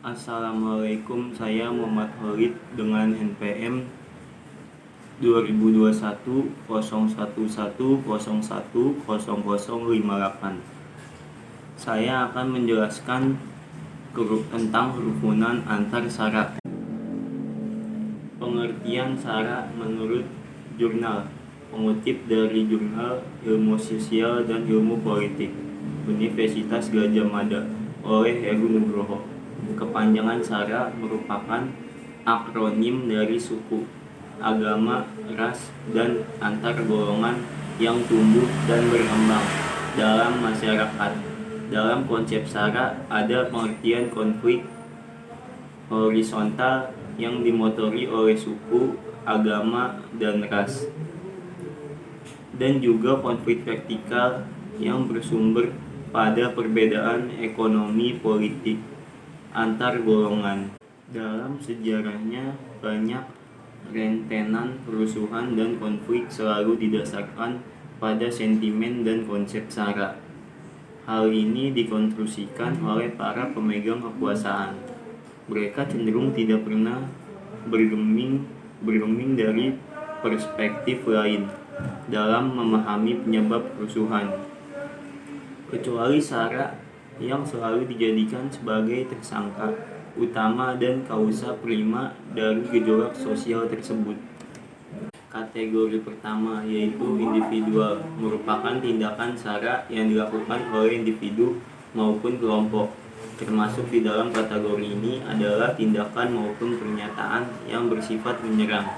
Assalamualaikum, saya Muhammad Khalid dengan NPM 2021 011 01 Saya akan menjelaskan tentang kerukunan antar sara. Pengertian sara menurut jurnal, mengutip dari Jurnal Ilmu Sosial dan Ilmu Politik Universitas Gadjah Mada oleh Heru Nugroho. Kepanjangan sara merupakan akronim dari suku, agama, ras, dan antar golongan yang tumbuh dan berkembang dalam masyarakat. Dalam konsep sara ada pengertian konflik horizontal yang dimotori oleh suku, agama, dan ras, dan juga konflik vertikal yang bersumber pada perbedaan ekonomi politik antar golongan. Dalam sejarahnya, banyak rentetan kerusuhan dan konflik selalu didasarkan pada sentimen dan konsep sara. Hal ini dikonstruksikan oleh para pemegang kekuasaan. Mereka cenderung tidak pernah bergeming dari perspektif lain dalam memahami penyebab kerusuhan, kecuali sara yang selalu dijadikan sebagai tersangka utama dan kausa prima dari gejolak sosial tersebut. Kategori pertama, yaitu individual, merupakan tindakan sara yang dilakukan oleh individu maupun kelompok. Termasuk di dalam kategori ini adalah tindakan maupun pernyataan yang bersifat menyerang,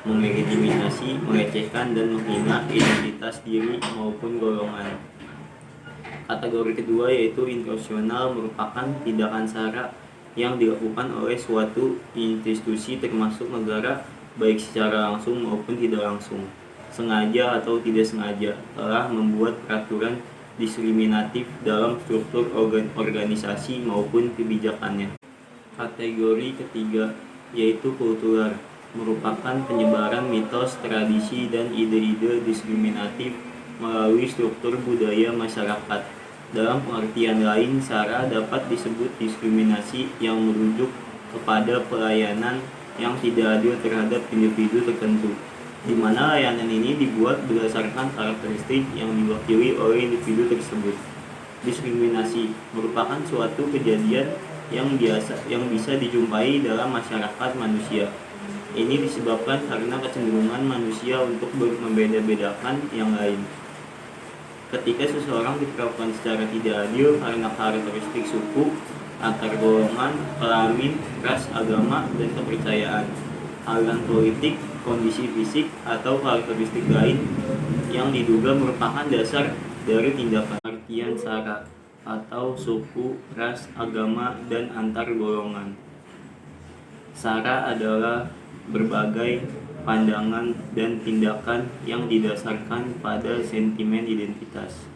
melegitimasi, melecehkan, dan menghina identitas diri maupun golongan. Kategori kedua, yaitu intensional, merupakan tindakan sara yang dilakukan oleh suatu institusi termasuk negara, baik secara langsung maupun tidak langsung, sengaja atau tidak sengaja, telah membuat peraturan diskriminatif dalam struktur organisasi maupun kebijakannya. Kategori ketiga, yaitu kultural, merupakan penyebaran mitos, tradisi, dan ide-ide diskriminatif melalui struktur budaya masyarakat. Dalam pengertian lain, sara dapat disebut diskriminasi yang merujuk kepada pelayanan yang tidak adil terhadap individu tertentu, di mana layanan ini dibuat berdasarkan karakteristik yang diwakili oleh individu tersebut. Diskriminasi merupakan suatu kejadian yang bisa dijumpai dalam masyarakat manusia. Ini disebabkan karena kecenderungan manusia untuk membeda-bedakan yang lain. Ketika seseorang diperlakukan secara tidak adil karena karakteristik suku, antar golongan, kelamin, ras, agama, dan kepercayaan, aliran politik, kondisi fisik, atau karakteristik lain yang diduga merupakan dasar dari tindakan. Artian sara atau suku, ras, agama, dan antar golongan. Sara adalah berbagai pandangan dan tindakan yang didasarkan pada sentimen identitas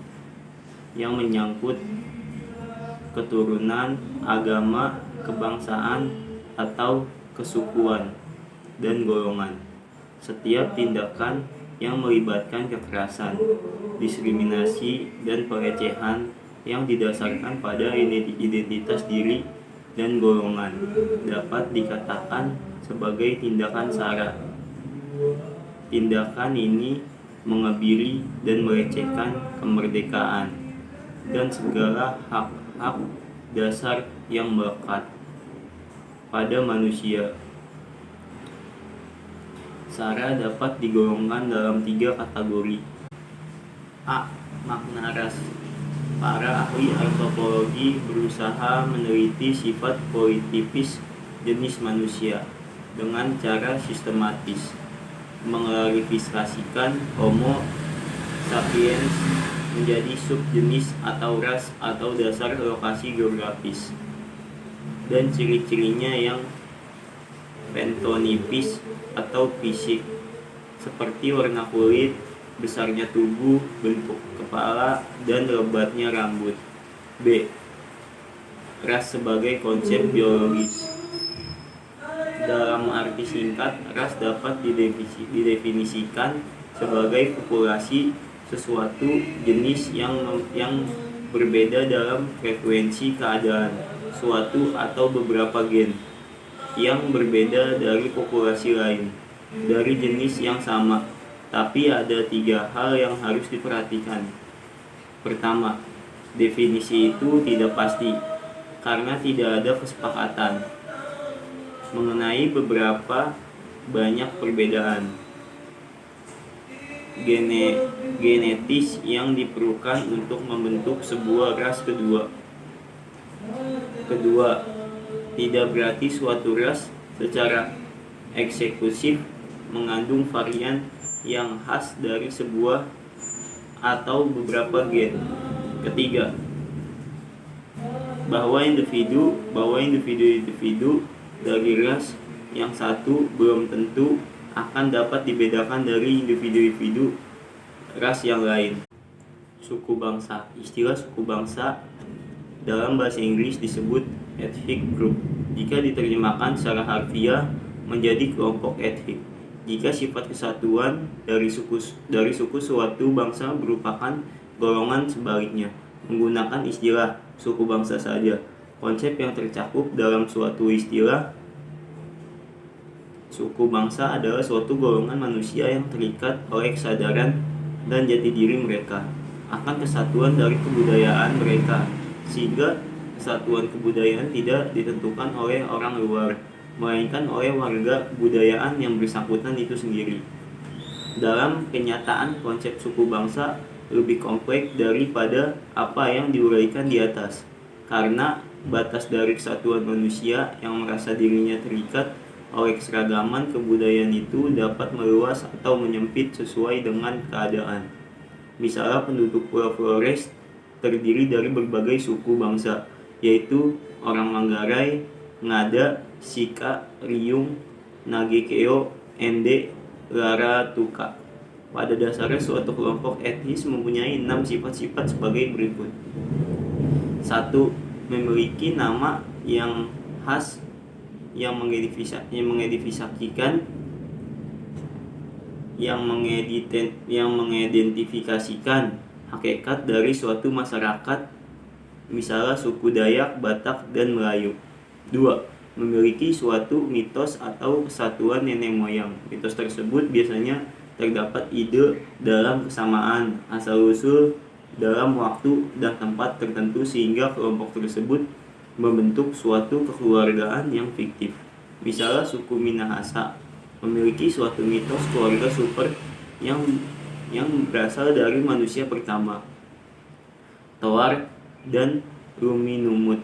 yang menyangkut keturunan, agama, kebangsaan, atau kesukuan dan golongan. Setiap tindakan yang melibatkan kekerasan, diskriminasi, dan pelecehan yang didasarkan pada identitas diri dan golongan dapat dikatakan sebagai tindakan sara. Tindakan ini mengebiri dan melecehkan kemerdekaan dan segala hak-hak dasar yang melekat pada manusia. Sara dapat digolongkan dalam 3 kategori. A. Makna ras. Para ahli antropologi berusaha meneliti sifat politis jenis manusia dengan cara sistematis, mengklasifikasikan Homo sapiens menjadi subjenis atau ras atau dasar lokasi geografis dan ciri-cirinya yang fenotipis atau fisik, seperti warna kulit, besarnya tubuh, bentuk kepala, dan lebatnya rambut. B. Ras sebagai konsep biologis. Dalam arti singkat, ras dapat didefinisikan sebagai populasi suatu jenis yang berbeda dalam frekuensi keadaan, suatu atau beberapa gen yang berbeda dari populasi lain dari jenis yang sama, tapi ada 3 hal yang harus diperhatikan. Pertama, definisi itu tidak pasti karena tidak ada kesepakatan mengenai beberapa banyak perbedaan genetis yang diperlukan untuk membentuk sebuah ras kedua. Kedua, tidak berarti suatu ras secara eksklusif mengandung varian yang khas dari sebuah atau beberapa gen. Ketiga, bahwa individu dari ras yang satu belum tentu akan dapat dibedakan dari individu ras yang lain. Suku bangsa. Istilah suku bangsa dalam bahasa Inggris disebut ethnic group jika diterjemahkan secara harfiah menjadi kelompok etnik. Jika sifat kesatuan dari suku suatu bangsa merupakan golongan sebaliknya, menggunakan istilah suku bangsa saja. Konsep yang tercakup dalam suatu istilah suku bangsa adalah suatu golongan manusia yang terikat oleh kesadaran dan jati diri mereka akan kesatuan dari kebudayaan mereka, sehingga kesatuan kebudayaan tidak ditentukan oleh orang luar, melainkan oleh warga kebudayaan yang bersangkutan itu sendiri. Dalam kenyataan, konsep suku bangsa lebih kompleks daripada apa yang diuraikan di atas, karena batas dari kesatuan manusia yang merasa dirinya terikat oleh keseragaman kebudayaan itu dapat meluas atau menyempit sesuai dengan keadaan. Misalnya penduduk Pulau Flores terdiri dari berbagai suku bangsa, yaitu orang Manggarai, Ngada, Sika, Riung, Nagekeo, Ende, Laratuka. Pada dasarnya suatu kelompok etnis mempunyai 6 sifat-sifat sebagai berikut. 1. Memiliki nama yang khas yang mengidentifikasikan hakikat dari suatu masyarakat, misalnya suku Dayak, Batak, dan Melayu. 2. Memiliki suatu mitos atau kesatuan nenek moyang. Mitos tersebut biasanya terdapat ide dalam kesamaan asal-usul dalam waktu dan tempat tertentu sehingga kelompok tersebut membentuk suatu kekeluargaan yang fiktif. Misalnya suku Minahasa memiliki suatu mitos keluarga super yang berasal dari manusia pertama, Toar dan Lumimut.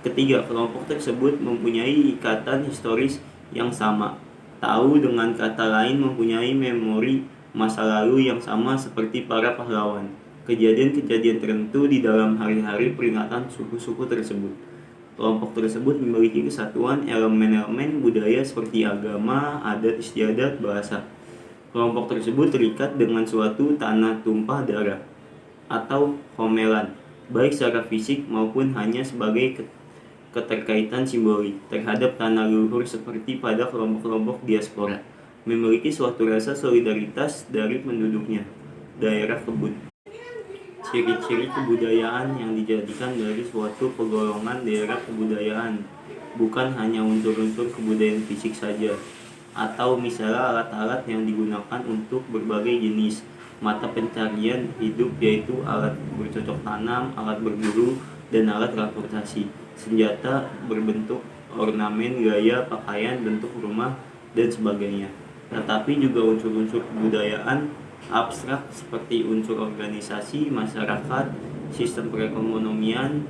Ketiga, kelompok tersebut mempunyai ikatan historis yang sama. Tahu dengan kata lain mempunyai memori masa lalu yang sama seperti para pahlawan. Kejadian-kejadian tertentu di dalam hari-hari peringatan suku-suku tersebut. Kelompok tersebut memiliki kesatuan elemen-elemen budaya seperti agama, adat istiadat, bahasa. Kelompok tersebut terikat dengan suatu tanah tumpah darah atau homelan, baik secara fisik maupun hanya sebagai keterkaitan simbolik terhadap tanah leluhur seperti pada kelompok-kelompok diaspora. Memiliki suatu rasa solidaritas dari penduduknya. Daerah kebun. Ciri-ciri kebudayaan yang dijadikan dari suatu pegolongan daerah kebudayaan bukan hanya unsur-unsur kebudayaan fisik saja, atau misalnya alat-alat yang digunakan untuk berbagai jenis mata pencarian hidup, yaitu alat bercocok tanam, alat berburu, dan alat transportasi, senjata berbentuk ornamen, gaya pakaian, bentuk rumah, dan sebagainya. Tetapi juga unsur-unsur kebudayaan abstrak seperti unsur organisasi masyarakat, sistem perekonomian,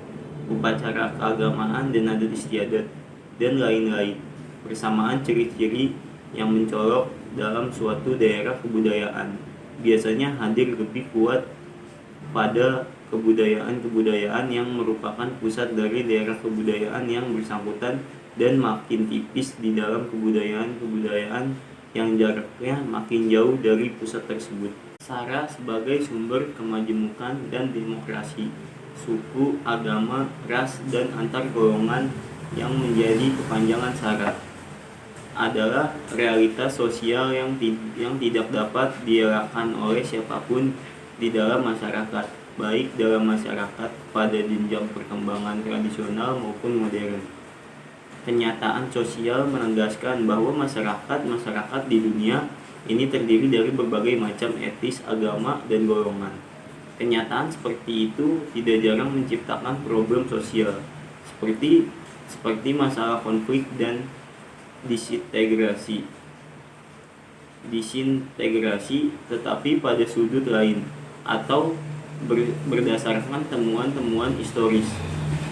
upacara keagamaan, dan adat istiadat, dan lain-lain. Persamaan ciri-ciri yang mencolok dalam suatu daerah kebudayaan biasanya hadir lebih kuat pada kebudayaan-kebudayaan yang merupakan pusat dari daerah kebudayaan yang bersangkutan, dan makin tipis di dalam kebudayaan-kebudayaan yang jaraknya makin jauh dari pusat tersebut. SARA sebagai sumber kemajemukan dan demokrasi, suku, agama, ras, dan antar golongan yang menjadi kepanjangan SARA adalah realitas sosial yang tidak dapat dielakkan oleh siapapun di dalam masyarakat. baik dalam masyarakat pada jenjang perkembangan tradisional maupun modern. Kenyataan sosial menegaskan bahwa masyarakat di dunia ini terdiri dari berbagai macam etnis, agama, dan golongan. Kenyataan seperti itu tidak jarang menciptakan problem sosial seperti masalah konflik dan disintegrasi, tetapi pada sudut lain atau berdasarkan temuan-temuan historis,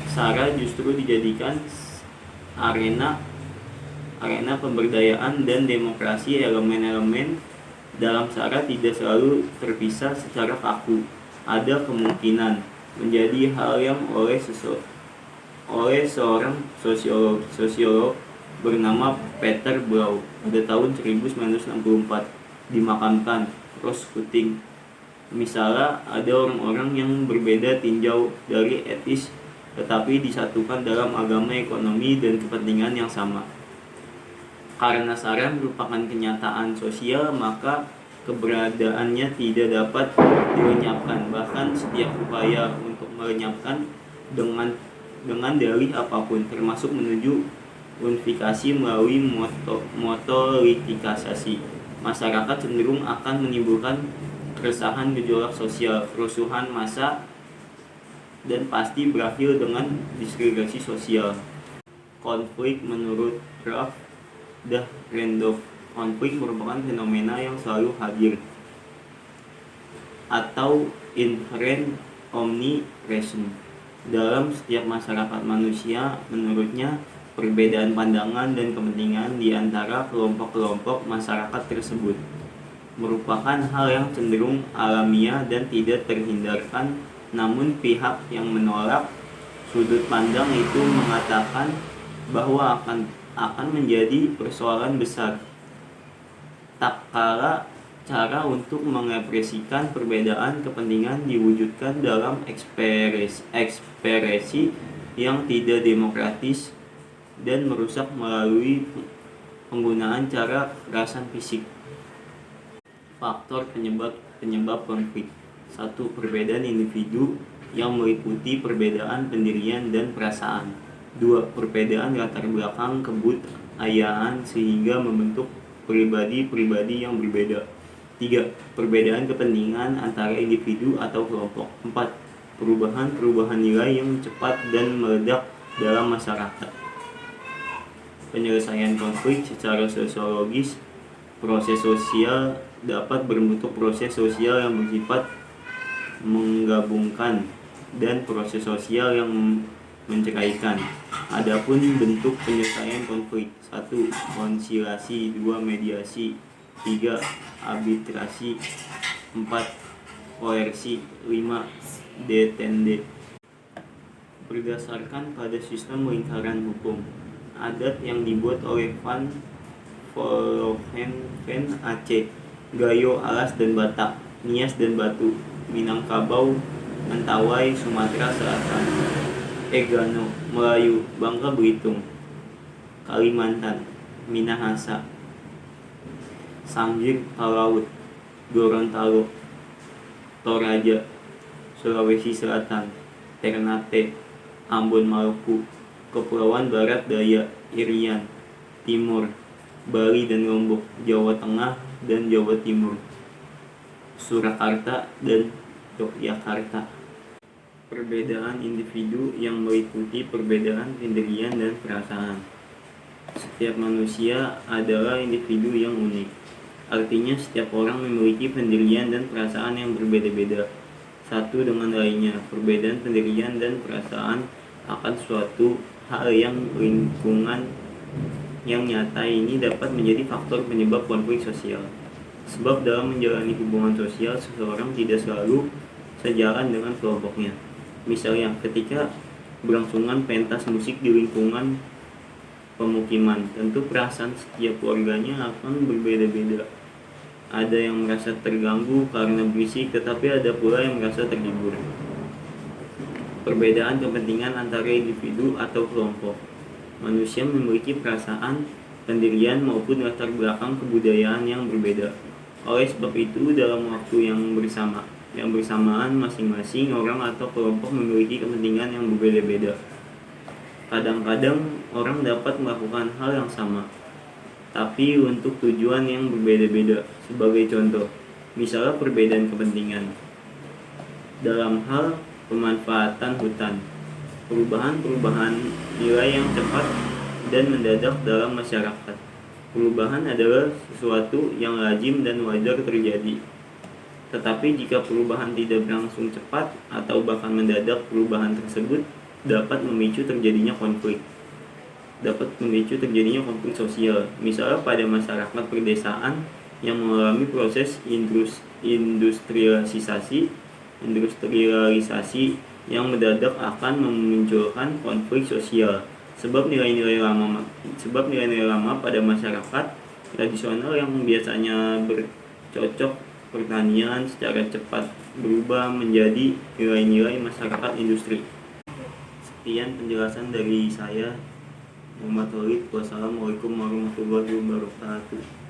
SARA justru dijadikan arena pemberdayaan dan demokrasi. Elemen-elemen dalam SARA tidak selalu terpisah secara kaku. Ada kemungkinan menjadi hal yang oleh seorang sosiolog bernama Peter Blau pada tahun 1964 dimakamkan cross-cutting. Misalnya ada orang-orang yang berbeda tinjau dari etis tetapi disatukan dalam agama, ekonomi, dan kepentingan yang sama. Karena SARA merupakan kenyataan sosial, maka keberadaannya tidak dapat dilenyapkan. Bahkan setiap upaya untuk melenyapkan dengan dalih apapun, termasuk menuju unifikasi melalui motorifikasi, masyarakat cenderung akan menimbulkan keresahan, gejolak sosial, kerusuhan massa, dan pasti berakhir dengan diskriminasi sosial. Konflik menurut Ralph Dahrendorf, konflik merupakan fenomena yang selalu hadir atau inherent omnipresent dalam setiap masyarakat manusia. Menurutnya, perbedaan pandangan dan kepentingan di antara kelompok-kelompok masyarakat tersebut merupakan hal yang cenderung alamiah dan tidak terhindarkan. Namun pihak yang menolak sudut pandang itu mengatakan bahwa akan menjadi persoalan besar tak kala cara untuk mengekspresikan perbedaan kepentingan diwujudkan dalam ekspresi yang tidak demokratis dan merusak melalui penggunaan cara kekerasan fisik. Faktor penyebab konflik. 1. Perbedaan individu yang meliputi perbedaan pendirian dan perasaan. 2. Perbedaan latar belakang kebudayaan sehingga membentuk pribadi-pribadi yang berbeda. 3. Perbedaan kepentingan antara individu atau kelompok. 4. Perubahan nilai yang cepat dan meledak dalam masyarakat. Penyelesaian konflik secara sosiologis. Proses sosial dapat berbentuk proses sosial yang bersifat menggabungkan dan proses sosial yang menceraikan. Adapun bentuk penyelesaian konflik: 1. Konsilasi, 2. Mediasi, 3. Arbitrasi, 4. Koersi, 5. Detente. Berdasarkan pada sistem lingkaran hukum, adat yang dibuat oleh Van Vollenhoven Aceh, Gayo Alas dan Batak, Nias dan Batu, Minangkabau, Mentawai, Sumatera Selatan, Egano, Melayu, Bangka Belitung, Kalimantan, Minahasa, Samjir, Talaut, Gorontalo, Toraja, Sulawesi Selatan, Ternate, Ambon, Maluku, Kepulauan Barat Daya, Irian, Timur, Bali dan Lombok, Jawa Tengah dan Jawa Timur, Surakarta dan Yogyakarta. Perbedaan individu yang meliputi perbedaan pendirian dan perasaan. Setiap manusia adalah individu yang unik. Artinya setiap orang memiliki pendirian dan perasaan yang berbeda-beda satu dengan lainnya. Perbedaan pendirian dan perasaan akan suatu hal yang lingkungan yang nyata ini dapat menjadi faktor penyebab konflik sosial. Sebab dalam menjalani hubungan sosial, seseorang tidak selalu sejalan dengan kelompoknya. Misalnya, ketika berlangsungan pentas musik di lingkungan pemukiman, tentu perasaan setiap keluarganya akan berbeda-beda. Ada yang merasa terganggu karena berisik, tetapi ada pula yang merasa terhibur. Perbedaan kepentingan antara individu atau kelompok. Manusia memiliki perasaan, pendirian maupun latar belakang kebudayaan yang berbeda. Oleh sebab itu, dalam waktu yang bersama, yang bersamaan masing-masing orang atau kelompok memiliki kepentingan yang berbeda-beda. Kadang-kadang orang dapat melakukan hal yang sama, tapi untuk tujuan yang berbeda-beda. Sebagai contoh, misalnya perbedaan kepentingan dalam hal pemanfaatan hutan, perubahan nilai yang cepat dan mendadak dalam masyarakat. Perubahan adalah sesuatu yang lazim dan wajar terjadi. Tetapi jika perubahan tidak berlangsung cepat atau bahkan mendadak, perubahan tersebut dapat memicu terjadinya konflik sosial. Misalnya pada masyarakat pedesaan yang mengalami proses industrialisasi yang mendadak akan memunculkan konflik sosial. Sebab nilai-nilai lama pada masyarakat tradisional yang biasanya bercocok pertanian secara cepat berubah menjadi nilai-nilai masyarakat industri. Sekian penjelasan dari saya, Muhammad Khalid. Wassalamualaikum warahmatullahi wabarakatuh.